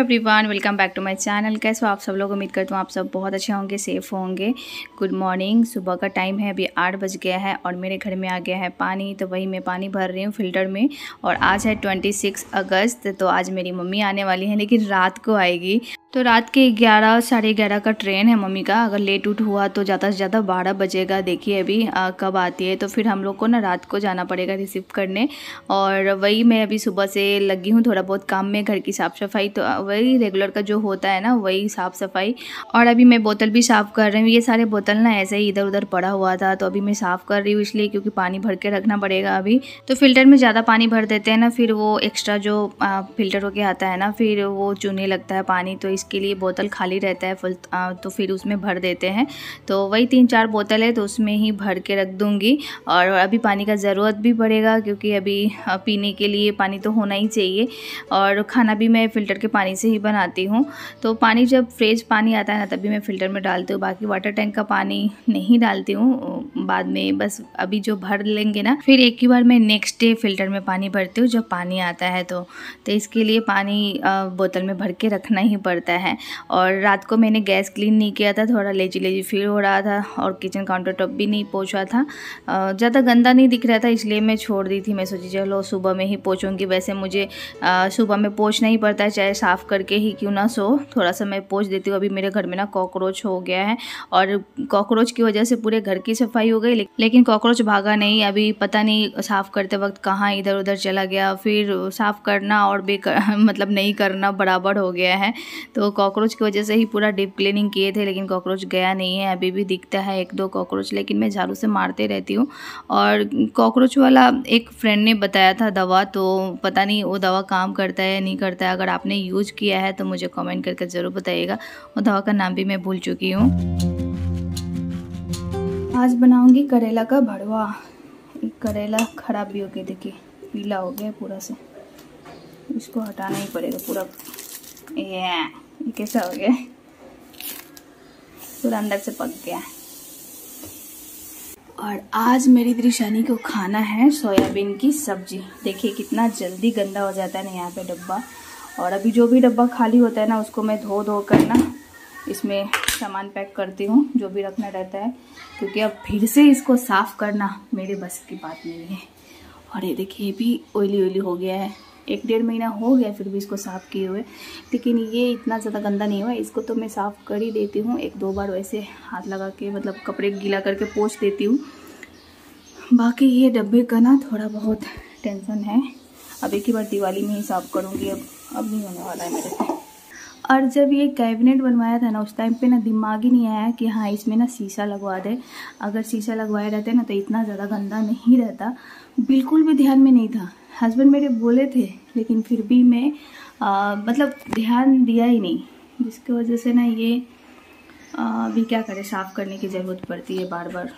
Everyone, welcome back to my channel. कैसे हो आप सब लोग? उम्मीद करता हूँ आप सब बहुत अच्छे होंगे, सेफ़ होंगे। Good morning. सुबह का टाइम है, अभी 8 बज गया है और मेरे घर में आ गया है पानी, तो वही मैं पानी भर रही हूँ फ़िल्टर में। और आज है 26 अगस्त, तो आज मेरी मम्मी आने वाली है, लेकिन रात को आएगी। तो रात के 11 साढ़े 11 का ट्रेन है मम्मी का। अगर लेट उठ हुआ तो ज़्यादा से ज़्यादा 12 बजेगा। देखिए अभी कब आती है, तो फिर हम लोग को ना रात को जाना पड़ेगा रिसीव करने। और वही मैं अभी सुबह से लगी हूँ थोड़ा बहुत काम में, घर की साफ़ सफाई, तो वही रेगुलर का जो होता है ना, वही साफ़ सफाई। और अभी मैं बोतल भी साफ़ कर रही हूँ। ये सारे बोतल ना ऐसे ही इधर उधर पड़ा हुआ था, तो अभी मैं साफ़ कर रही हूँ इसलिए, क्योंकि पानी भर के रखना पड़ेगा अभी। तो फिल्टर में ज़्यादा पानी भर देते हैं ना, फिर वो एक्स्ट्रा जो फिल्टर होके आता है ना, फिर वो चूने लगता है पानी, तो इसके लिए बोतल खाली रहता है फुल, तो फिर उसमें भर देते हैं। तो वही 3-4 बोतल है, तो उसमें ही भर के रख दूँगी। और अभी पानी का ज़रूरत भी पड़ेगा, क्योंकि अभी पीने के लिए पानी तो होना ही चाहिए। और खाना भी मैं फ़िल्टर के पानी से ही बनाती हूँ। तो पानी जब फ्रेश पानी आता है ना, तभी मैं फ़िल्टर में डालती हूँ। बाकी वाटर टैंक का पानी नहीं डालती हूँ बाद में, बस अभी जो भर लेंगे ना, फिर एक ही बार मैं नेक्स्ट डे फ़िल्टर में पानी भरती हूँ जब पानी आता है। तो इसके लिए पानी बोतल में भर के रखना ही पड़ता है। और रात को मैंने गैस क्लीन नहीं किया था, थोड़ा लेजी फील हो रहा था, और किचन काउंटर टॉप भी नहीं पोंछा था। ज़्यादा गंदा नहीं दिख रहा था, इसलिए मैं छोड़ दी थी। मैं सोची चलो सुबह में ही पोंछूंगी। वैसे मुझे सुबह में पोंछना ही पड़ता है, चाहे साफ़ करके ही क्यों ना सो, थोड़ा सा मैं पोंछ देती हूँ। अभी मेरे घर में ना कॉकरोच हो गया है, और कॉकरोच की वजह से पूरे घर की सफाई हो गई, लेकिन कॉकरोच भागा नहीं। अभी पता नहीं साफ़ करते वक्त कहाँ इधर उधर चला गया, फिर साफ़ करना और मतलब नहीं करना बराबर हो गया है। तो कॉकरोच की वजह से ही पूरा डीप क्लीनिंग किए थे, लेकिन कॉकरोच गया नहीं है। अभी भी दिखता है 1-2 कॉकरोच, लेकिन मैं झाड़ू से मारते रहती हूँ। और कॉकरोच वाला एक फ्रेंड ने बताया था दवा, तो पता नहीं वो दवा काम करता है या नहीं करता है। अगर आपने यूज़ किया है तो मुझे कमेंट करके ज़रूर बताइएगा। वो दवा का नाम भी मैं भूल चुकी हूँ। आज बनाऊँगी करेला का भरवा। करेला ख़राब भी हो गया, देखिए पीला हो गया पूरा से, इसको हटाना ही पड़ेगा पूरा। ये कैसा हो गया, पूरा अंदर से पक गया। और आज मेरी दृशानी को खाना है सोयाबीन की सब्जी। देखिए कितना जल्दी गंदा हो जाता है ना यहाँ पे डब्बा। और अभी जो भी डब्बा खाली होता है ना, उसको मैं धो कर ना इसमें सामान पैक करती हूँ, जो भी रखना रहता है, क्योंकि अब फिर से इसको साफ़ करना मेरे बस की बात नहीं है। और ये देखिए ये भी ऑयली हो गया है, 1-1.5 महीना हो गया फिर भी इसको साफ़ किए हुए, लेकिन ये इतना ज़्यादा गंदा नहीं हुआ। इसको तो मैं साफ़ कर ही देती हूँ 1-2 बार, वैसे हाथ लगा के, मतलब कपड़े गीला करके पोंछ देती हूँ। बाकी ये डब्बे का ना थोड़ा बहुत टेंशन है। अब एक ही बार दिवाली में ही साफ़ करूँगी, अब नहीं होने वाला है मेरे से। और जब ये कैबिनेट बनवाया था ना, उस टाइम पे ना दिमाग ही नहीं आया कि हाँ इसमें ना शीशा लगवा दे। अगर शीशा लगवाए रहते ना तो इतना ज़्यादा गंदा नहीं रहता, बिल्कुल भी ध्यान में नहीं था। हस्बैंड मेरे बोले थे, लेकिन फिर भी मैं मतलब ध्यान दिया ही नहीं, जिसकी वजह से ना ये अभी क्या करें, साफ़ करने की ज़रूरत पड़ती है बार बार।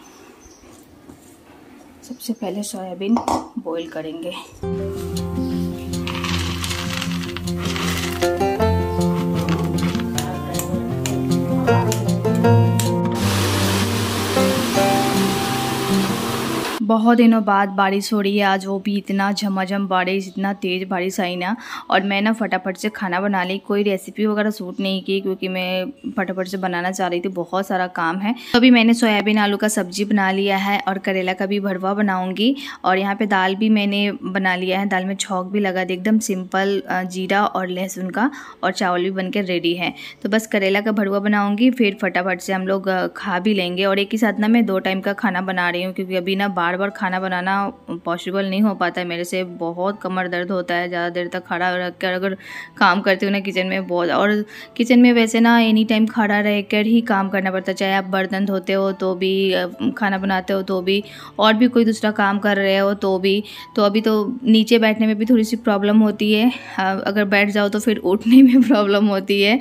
सबसे पहले सोयाबीन बॉईल करेंगे। बहुत दिनों बाद बारिश हो रही है आज, वो भी इतना झमाझम बारिश, इतना तेज़ बारिश आई ना। और मैं ना फटाफट से खाना बना ली, कोई रेसिपी वगैरह शूट नहीं की, क्योंकि मैं फटाफट से बनाना चाह रही थी, बहुत सारा काम है। तो अभी मैंने सोयाबीन आलू का सब्जी बना लिया है, और करेला का भी भरवा बनाऊंगी। और यहाँ पे दाल भी मैंने बना लिया है, दाल में छौंक भी लगा दी, एकदम सिंपल जीरा और लहसुन का, और चावल भी बन के रेडी है। तो बस करेला का भरवा बनाऊँगी, फिर फटाफट से हम लोग खा भी लेंगे। और एक ही साथ ना मैं 2 टाइम का खाना बना रही हूँ, क्योंकि अभी ना बार बार खाना बनाना पॉसिबल नहीं हो पाता है मेरे से। बहुत कमर दर्द होता है ज़्यादा देर तक खड़ा रह कर अगर काम करती हूँ ना किचन में, बहुत। और किचन में वैसे ना एनी टाइम खड़ा रह कर ही काम करना पड़ता है, चाहे आप बर्तन धोते हो तो भी, खाना बनाते हो तो भी, और भी कोई दूसरा काम कर रहे हो तो भी। तो अभी तो नीचे बैठने में भी थोड़ी सी प्रॉब्लम होती है, अगर बैठ जाओ तो फिर उठने में प्रॉब्लम होती है।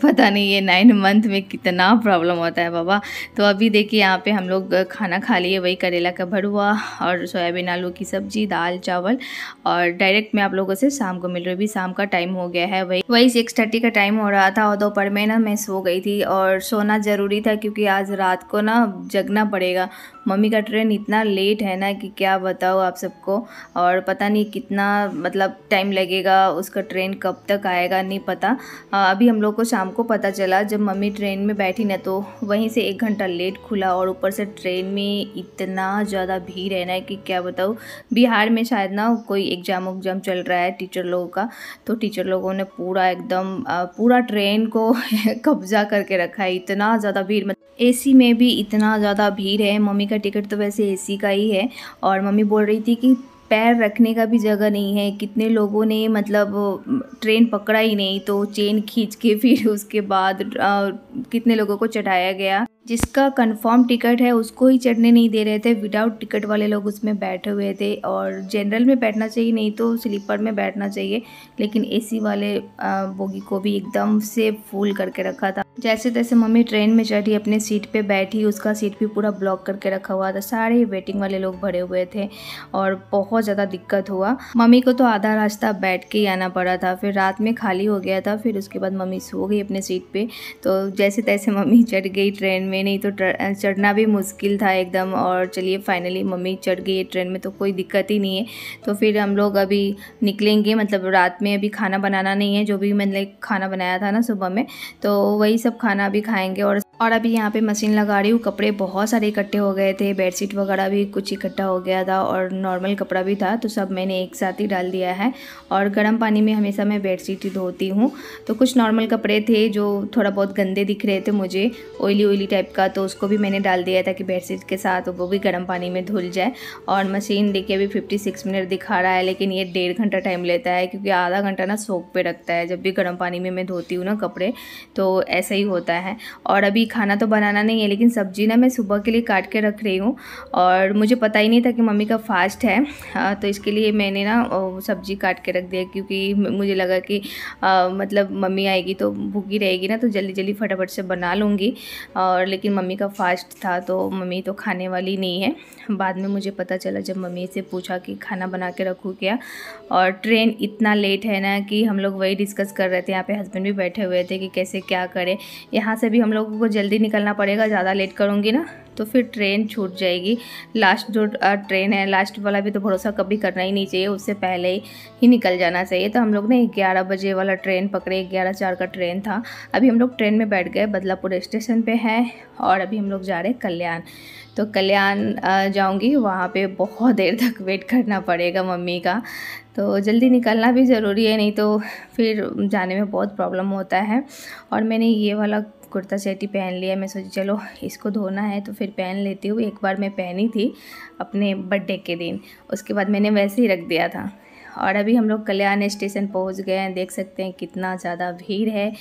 पता नहीं ये 9 मंथ में कितना प्रॉब्लम होता है बाबा। तो अभी देखिए यहाँ पे हम लोग खाना खा लिए, वही करेला का भरवा हुआ और सोयाबीन आलू की सब्जी, दाल चावल। और डायरेक्ट मैं आप लोगों से शाम को मिल रही हूँ। अभी शाम का टाइम हो गया है, वही 6:30 का टाइम हो रहा था। और दोपहर में ना मैं सो गई थी, और सोना ज़रूरी था क्योंकि आज रात को ना जगना पड़ेगा। मम्मी का ट्रेन इतना लेट है ना कि क्या बताओ आप सबको। और पता नहीं कितना मतलब टाइम लगेगा, उसका ट्रेन कब तक आएगा नहीं पता। अभी हम लोग को शाम को पता चला जब मम्मी ट्रेन में बैठी ना, तो वहीं से 1 घंटा लेट खुला। और ऊपर से ट्रेन में इतना ज़्यादा भीड़ है ना कि क्या बताऊँ। बिहार में शायद ना कोई एग्ज़ाम चल रहा है टीचर लोगों का, तो टीचर लोगों ने पूरा एकदम पूरा ट्रेन को कब्जा करके रखा है। इतना ज़्यादा भीड़, मतलब एसी में भी इतना ज़्यादा भीड़ है। मम्मी का टिकट तो वैसे एसी का ही है, और मम्मी बोल रही थी कि पैर रखने का भी जगह नहीं है। कितने लोगों ने मतलब ट्रेन पकड़ा ही नहीं, तो चेन खींच के फिर उसके बाद कितने लोगों को चढ़ाया गया। जिसका कंफर्म टिकट है उसको ही चढ़ने नहीं दे रहे थे। विदाउट टिकट वाले लोग उसमें बैठे हुए थे। और जनरल में बैठना चाहिए, नहीं तो स्लीपर में बैठना चाहिए, लेकिन एसी वाले बोगी को भी एकदम से फुल करके रखा था। जैसे तैसे मम्मी ट्रेन में चढ़ी, अपने सीट पे बैठी, उसका सीट भी पूरा ब्लॉक करके रखा हुआ था। सारे वेटिंग वाले लोग भरे हुए थे और बहुत ज़्यादा दिक्कत हुआ। मम्मी को तो आधा रास्ता बैठ के ही आना पड़ा था, फिर रात में खाली हो गया था। फिर उसके बाद मम्मी सो गई अपने सीट पे। तो जैसे तैसे मम्मी चढ़ गई ट्रेन में, नहीं तो चढ़ना भी मुश्किल था एकदम। और चलिए फाइनली मम्मी चढ़ गई ट्रेन में, तो कोई दिक्कत ही नहीं है। तो फिर हम लोग अभी निकलेंगे, मतलब रात में अभी खाना बनाना नहीं है। जो भी मैंने खाना बनाया था ना सुबह में, तो वही सब खाना भी खाएंगे। और अभी यहाँ पे मशीन लगा रही हूँ। कपड़े बहुत सारे इकट्ठे हो गए थे, बेडशीट वगैरह भी कुछ इकट्ठा हो गया था, और नॉर्मल कपड़ा भी था, तो सब मैंने एक साथ ही डाल दिया है। और गर्म पानी में हमेशा मैं बेडशीट ही धोती हूँ। तो कुछ नॉर्मल कपड़े थे जो थोड़ा बहुत गंदे दिख रहे थे मुझे, ऑयली टाइप का, तो उसको भी मैंने डाल दिया था कि बेडशीट के साथ वो भी गर्म पानी में धुल जाए। और मशीन देखिए अभी 56 मिनट दिखा रहा है, लेकिन ये 1.5 घंटा टाइम लेता है, क्योंकि आधा घंटा ना सोक पे रखता है। जब भी गर्म पानी में मैं धोती हूँ ना कपड़े, तो ऐसा ही होता है। और अभी खाना तो बनाना नहीं है, लेकिन सब्जी ना मैं सुबह के लिए काट के रख रही हूँ। और मुझे पता ही नहीं था कि मम्मी का फास्ट है, तो इसके लिए मैंने ना सब्जी काट के रख दिया, क्योंकि मुझे लगा कि मतलब मम्मी आएगी तो भूखी रहेगी ना, तो जल्दी जल्दी फटाफट से बना लूँगी। और लेकिन मम्मी का फास्ट था, तो मम्मी तो खाने वाली नहीं है। बाद में मुझे पता चला जब मम्मी से पूछा कि खाना बना के रखूँ क्या। और ट्रेन इतना लेट है ना कि हम लोग वही डिस्कस कर रहे थे। यहाँ पे हस्बैंड भी बैठे हुए थे कि कैसे क्या करें। यहाँ से भी हम लोगों को जल्दी निकलना पड़ेगा, ज़्यादा लेट करूँगी ना तो फिर ट्रेन छूट जाएगी। लास्ट जो ट्रेन है, लास्ट वाला भी तो भरोसा कभी करना ही नहीं चाहिए, उससे पहले ही निकल जाना चाहिए। तो हम लोग ने 11 बजे वाला ट्रेन पकड़े, 11:04 का ट्रेन था। अभी हम लोग ट्रेन में बैठ गए, बदलापुर स्टेशन पे है, और अभी हम लोग जा रहे हैं कल्याण। तो कल्याण जाऊंगी, वहाँ पे बहुत देर तक वेट करना पड़ेगा मम्मी का। तो जल्दी निकलना भी ज़रूरी है, नहीं तो फिर जाने में बहुत प्रॉब्लम होता है। और मैंने ये वाला कुर्ता सेट ही पहन लिया। मैं सोची चलो इसको धोना है तो फिर पहन लेती हूँ। एक बार मैं पहनी थी अपने बर्थडे के दिन, उसके बाद मैंने वैसे ही रख दिया था। और अभी हम लोग कल्याण स्टेशन पहुंच गए हैं। देख सकते हैं कितना ज़्यादा भीड़ है।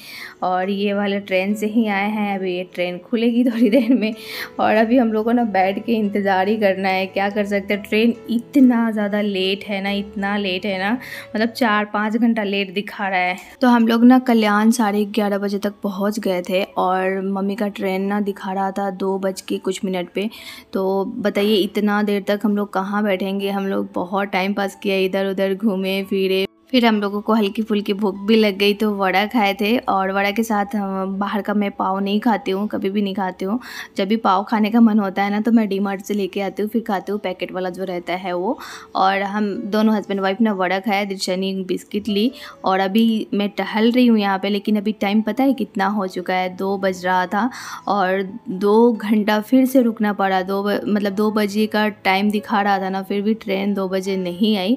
और ये वाले ट्रेन से ही आए हैं, अभी ये ट्रेन खुलेगी थोड़ी देर में। और अभी हम लोगों को ना बैठ के इंतज़ार ही करना है, क्या कर सकते हैं। ट्रेन इतना ज़्यादा लेट है ना, इतना लेट है ना, मतलब 4-5 घंटा लेट दिखा रहा है। तो हम लोग ना कल्याण 11:30 बजे तक पहुँच गए थे, और मम्मी का ट्रेन ना दिखा रहा था 2 बज के कुछ मिनट पे। तो बताइए इतना देर तक हम लोग कहाँ बैठेंगे। हम लोग बहुत टाइम पास किया, इधर उधर घूमे फिरे। फिर हम लोगों को हल्की फुल्की भूख भी लग गई, तो वड़ा खाए थे। और वड़ा के साथ बाहर का मैं पाव नहीं खाती हूँ, कभी भी नहीं खाती हूँ। जब भी पाव खाने का मन होता है ना, तो मैं डीमार्ट से लेके आती हूँ, फिर खाती हूँ पैकेट वाला जो रहता है वो। और हम दोनों हस्बैंड वाइफ ने वड़ा खाया, दिलशनी बिस्किट ली। और अभी मैं टहल रही हूँ यहाँ पे, लेकिन अभी टाइम पता है कितना हो चुका है, 2 बज रहा था। और 2 घंटा फिर से रुकना पड़ा। 2 बजे का टाइम दिखा रहा था ना, फिर भी ट्रेन 2 बजे नहीं आई,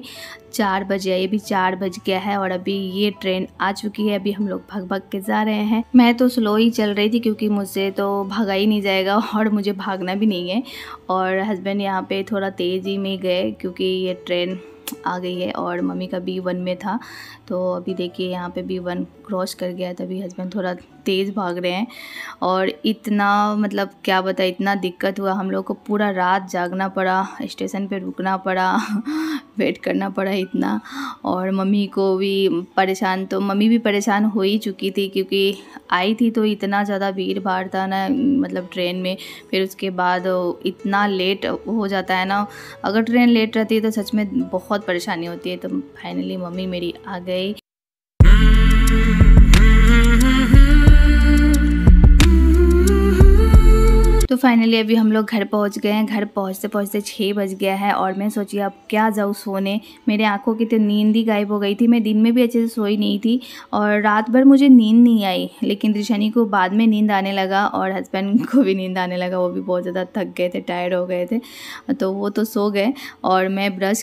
4 बजे आई। अभी 4 बज गया है और अभी ये ट्रेन आ चुकी है। अभी हम लोग भाग के जा रहे हैं। मैं तो स्लो ही चल रही थी, क्योंकि मुझसे तो भागा ही नहीं जाएगा, और मुझे भागना भी नहीं है। और हस्बैंड यहाँ पे थोड़ा तेज़ी में गए, क्योंकि ये ट्रेन आ गई है और मम्मी का B1 में था। तो अभी देखिए यहाँ पे B1 क्रॉस कर गया है, तभी हस्बैंड थोड़ा तेज़ भाग रहे हैं। और इतना मतलब क्या बताए, इतना दिक्कत हुआ हम लोग को, पूरा रात जागना पड़ा, स्टेशन पे रुकना पड़ा वेट करना पड़ा इतना। और मम्मी को भी परेशान, तो मम्मी भी परेशान हो ही चुकी थी क्योंकि आई थी तो इतना ज़्यादा भीड़ भाड़ था ना, मतलब ट्रेन में। फिर उसके बाद इतना लेट हो जाता है ना, अगर ट्रेन लेट रहती है तो सच में बहुत परेशानी होती है। तो फाइनली मम्मी मेरी आ गई। तो फाइनली अभी हम लोग घर पहुंच गए हैं। घर पहुंचते पहुंचते 6 बज गया है और मैं सोची अब क्या जाऊँ सोने। मेरे आंखों की तो नींद ही गायब हो गई थी। मैं दिन में भी अच्छे से सोई नहीं थी और रात भर मुझे नींद नहीं आई, लेकिन रिशानी को बाद में नींद आने लगा और हस्बैंड को भी नींद आने लगा। वो भी बहुत ज़्यादा थक गए थे, टायर्ड हो गए थे, तो वो तो सो गए। और मैं ब्रश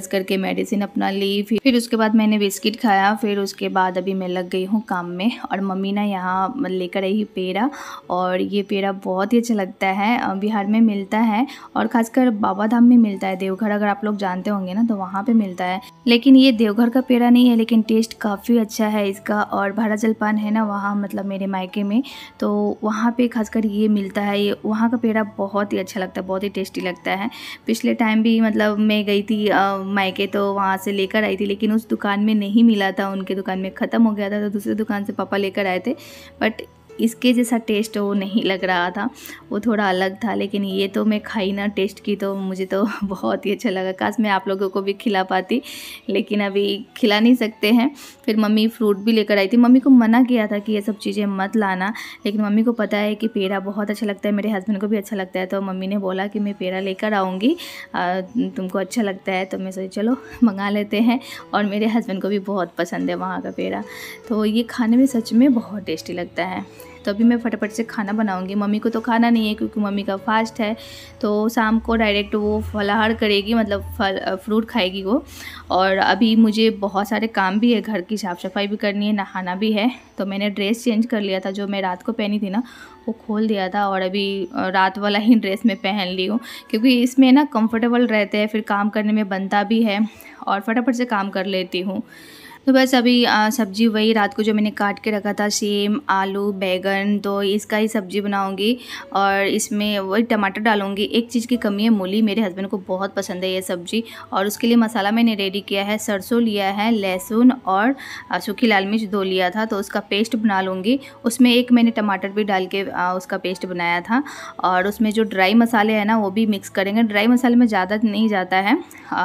करके मेडिसिन अपना ली, फिर उसके बाद मैंने बिस्किट खाया। फिर उसके बाद अभी मैं लग गई हूँ काम में। और मम्मी ना यहाँ लेकर आई पेड़ा, और ये पेड़ा बहुत ही अच्छा लगता है, बिहार में मिलता है और खासकर बाबा धाम में मिलता है, देवघर अगर आप लोग जानते होंगे ना तो वहाँ पे मिलता है। लेकिन ये देवघर का पेड़ा नहीं है, लेकिन टेस्ट काफ़ी अच्छा है इसका। और भाड़ा जलपान है ना वहाँ, मतलब मेरे मायके में, तो वहाँ पे खासकर ये मिलता है। ये वहाँ का पेड़ा बहुत ही अच्छा लगता है, बहुत ही टेस्टी लगता है। पिछले टाइम भी मतलब मैं गई थी मायके, तो वहाँ से लेकर आई थी, लेकिन उस दुकान में नहीं मिला था, उनके दुकान में ख़त्म हो गया था, तो दूसरी दुकान से पापा लेकर आए थे। बट इसके जैसा टेस्ट वो नहीं लग रहा था, वो थोड़ा अलग था। लेकिन ये तो मैं खाई ना, टेस्ट की, तो मुझे तो बहुत ही अच्छा लगा। काश मैं आप लोगों को भी खिला पाती, लेकिन अभी खिला नहीं सकते हैं। फिर मम्मी फ्रूट भी लेकर आई थी। मम्मी को मना किया था कि ये सब चीज़ें मत लाना, लेकिन मम्मी को पता है कि पेड़ा बहुत अच्छा लगता है, मेरे हस्बैंड को भी अच्छा लगता है। तो मम्मी ने बोला कि मैं पेड़ा लेकर आऊँगी, तुमको अच्छा लगता है, तो मैं सोची चलो मंगा लेते हैं। और मेरे हस्बैंड को भी बहुत पसंद है वहाँ का पेड़ा, तो ये खाने में सच में बहुत टेस्टी लगता है। तो अभी मैं फटाफट से खाना बनाऊंगी। मम्मी को तो खाना नहीं है क्योंकि मम्मी का फास्ट है, तो शाम को डायरेक्ट वो फलाहार करेगी, मतलब फ्रूट खाएगी वो। और अभी मुझे बहुत सारे काम भी है, घर की साफ़ सफाई भी करनी है, नहाना भी है। तो मैंने ड्रेस चेंज कर लिया था, जो मैं रात को पहनी थी ना वो खोल दिया था, और अभी रात वाला ही ड्रेस मैं पहन ली हूँ, क्योंकि इसमें ना कंफर्टेबल रहते हैं, फिर काम करने में बनता भी है और फटाफट से काम कर लेती हूँ। तो बस अभी सब्जी वही रात को जो मैंने काट के रखा था, सेम आलू बैगन, तो इसका ही सब्जी बनाऊंगी। और इसमें वही टमाटर डालूंगी। एक चीज़ की कमी है, मूली, मेरे हस्बैंड को बहुत पसंद है ये सब्जी। और उसके लिए मसाला मैंने रेडी किया है, सरसों लिया है, लहसुन और सूखी लाल मिर्च 2 लिया था, तो उसका पेस्ट बना लूँगी। उसमें एक मैंने टमाटर भी डाल के उसका पेस्ट बनाया था। और उसमें जो ड्राई मसाले हैं ना वो भी मिक्स करेंगे। ड्राई मसाले में ज़्यादा नहीं जाता है,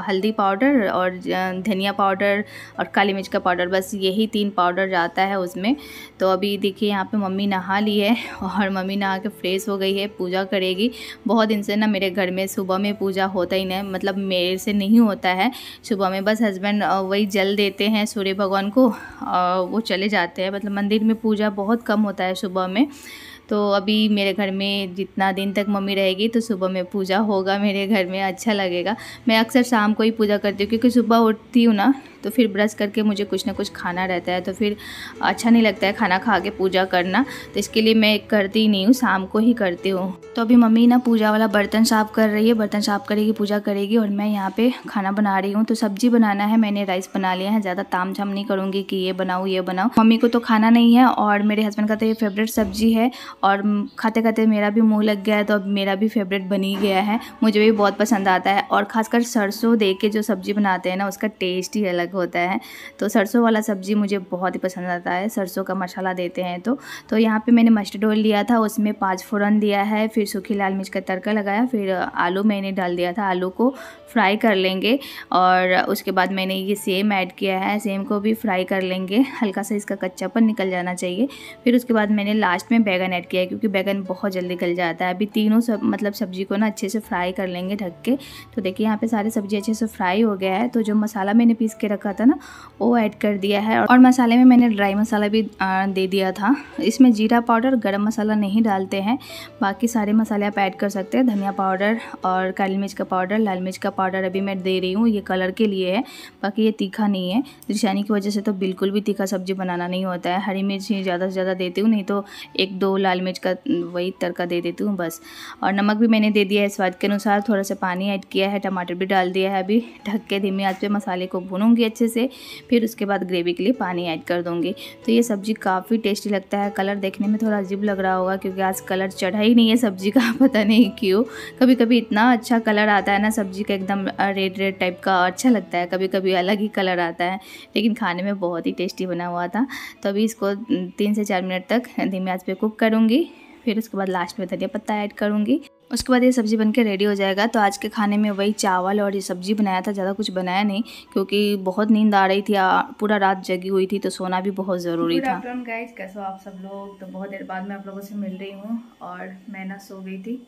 हल्दी पाउडर और धनिया पाउडर और काली मिर्च का पाउडर, बस यही 3 पाउडर जाता है उसमें। तो अभी देखिए यहाँ पे मम्मी नहा ली है और मम्मी नहा के फ्रेश हो गई है, पूजा करेगी। बहुत दिन से ना मेरे घर में सुबह में पूजा होता ही नहीं, मतलब मेरे से नहीं होता है सुबह में। बस हस्बैंड वही जल देते हैं सूर्य भगवान को, वो चले जाते हैं। मतलब मंदिर में पूजा बहुत कम होता है सुबह में। तो अभी मेरे घर में जितना दिन तक मम्मी रहेगी तो सुबह में पूजा होगा मेरे घर में, अच्छा लगेगा। मैं अक्सर शाम को ही पूजा करती हूँ, क्योंकि सुबह उठती हूँ ना तो फिर ब्रश करके मुझे कुछ ना कुछ खाना रहता है, तो फिर अच्छा नहीं लगता है खाना खा के पूजा करना। तो इसके लिए मैं करती ही नहीं हूँ, शाम को ही करती हूँ। तो अभी मम्मी ना पूजा वाला बर्तन साफ़ कर रही है, बर्तन साफ़ करेगी, पूजा करेगी, और मैं यहाँ पे खाना बना रही हूँ। तो सब्जी बनाना है, मैंने राइस बना लिया है, ज़्यादा ताम झाम नहीं करूँगी कि ये बनाऊँ ये बनाऊँ। मम्मी को तो खाना नहीं है और मेरे हस्बैंड का तो ये फेवरेट सब्जी है, और खाते खाते मेरा भी मुँह लग गया है, तो अब मेरा भी फेवरेट बन ही गया है, मुझे भी बहुत पसंद आता है। और ख़ासकर सरसों दे के जो सब्ज़ी बनाते हैं ना उसका टेस्ट ही अलग होता है। तो सरसों वाला सब्ज़ी मुझे बहुत ही पसंद आता है, सरसों का मसाला देते हैं। तो यहाँ पे मैंने मस्टर्ड ऑयल लिया था, उसमें 5 फोरन दिया है, फिर सूखी लाल मिर्च का तड़का लगाया, फिर आलू मैंने डाल दिया था, आलू को फ्राई कर लेंगे। और उसके बाद मैंने ये सेम ऐड किया है, सेम को भी फ्राई कर लेंगे, हल्का सा इसका कच्चापन निकल जाना चाहिए। फिर उसके बाद मैंने लास्ट में बैगन ऐड किया है, क्योंकि बैगन बहुत जल्दी गल जाता है। अभी तीनों मतलब सब्जी को ना अच्छे से फ्राई कर लेंगे ढक के। तो देखिए यहाँ पे सारे सब्जी अच्छे से फ्राई हो गया है। तो जो मसाला मैंने पीस के रखा था ना वो ऐड कर दिया है, और मसाले में मैंने ड्राई मसाला भी दे दिया था। इसमें जीरा पाउडर, गरम मसाला नहीं डालते हैं, बाकी सारे मसाले आप ऐड कर सकते हैं। धनिया पाउडर और काली मिर्च का पाउडर, लाल मिर्च का पाउडर अभी मैं दे रही हूँ, ये कलर के लिए है, बाकी ये तीखा नहीं है। रिशानी की वजह से तो बिल्कुल भी तीखा सब्जी बनाना नहीं होता है। हरी मिर्च ही ज़्यादा से ज़्यादा देती हूँ, नहीं तो 1-2 लाल लाल मिर्च का वही तड़का दे देती हूँ बस। और नमक भी मैंने दे दिया है स्वाद के अनुसार, थोड़ा सा पानी ऐड किया है, टमाटर भी डाल दिया है। अभी ढक के धीमी आंच पे मसाले को भूनूंगी अच्छे से, फिर उसके बाद ग्रेवी के लिए पानी ऐड कर दूँगी। तो ये सब्ज़ी काफ़ी टेस्टी लगता है। कलर देखने में थोड़ा अजीब लग रहा होगा क्योंकि आज कलर चढ़ा ही नहीं है सब्ज़ी का, पता नहीं क्यों। कभी कभी इतना अच्छा कलर आता है ना सब्ज़ी का, एकदम रेड रेड टाइप का, अच्छा लगता है। कभी कभी अलग ही कलर आता है, लेकिन खाने में बहुत ही टेस्टी बना हुआ था। तो अभी इसको 3 से 4 मिनट तक धीमी आंच पे कुक करूँगी, फिर उसके बाद लास्ट में धनिया पत्ता ऐड करूँगी। उसके बाद ये सब्ज़ी बनके रेडी हो जाएगा। तो आज के खाने में वही चावल और ये सब्ज़ी बनाया था, ज़्यादा कुछ बनाया नहीं क्योंकि बहुत नींद आ रही थी, पूरा रात जगी हुई थी, तो सोना भी बहुत ज़रूरी था। गुड आफ्टरनून गाइस, कैसे हो आप सब लोग। तो बहुत देर बाद मैं आप लोगों से मिल रही हूँ और मैं ना सो गई थी।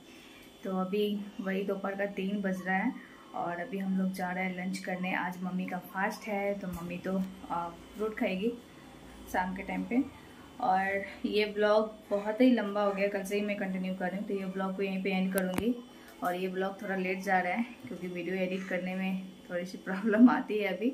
तो अभी वही दोपहर का 3 बज रहा है और अभी हम लोग जा रहे हैं लंच करने। आज मम्मी का फास्ट है, तो मम्मी तो फ्रूट खाएगी शाम के टाइम पे। और ये ब्लॉग बहुत ही लंबा हो गया, कल से ही मैं कंटिन्यू कर रही हूँ, तो ये ब्लॉग को यहीं पे एंड करूँगी। और ये ब्लॉग थोड़ा लेट जा रहा है क्योंकि वीडियो एडिट करने में थोड़ी सी प्रॉब्लम आती है अभी।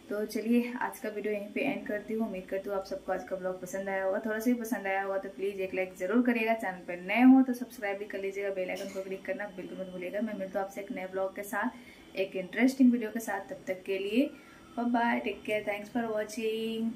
तो चलिए आज का वीडियो यहीं पे एंड करती हूँ। उम्मीद करती हूँ आप सबको आज का ब्लॉग पसंद आया होगा। थोड़ा सा ही पसंद आया होगा तो प्लीज़ एक लाइक ज़रूर करिएगा। चैनल पर नए हो तो सब्सक्राइब भी कर लीजिएगा, बेल आइकन को क्लिक करना बिल्कुल मत भूलिएगा। मैं मिलता हूँ आपसे एक नए ब्लॉग के साथ, एक इंटरेस्टिंग वीडियो के साथ। तब तक के लिए bye bye, take care, thanks for watching.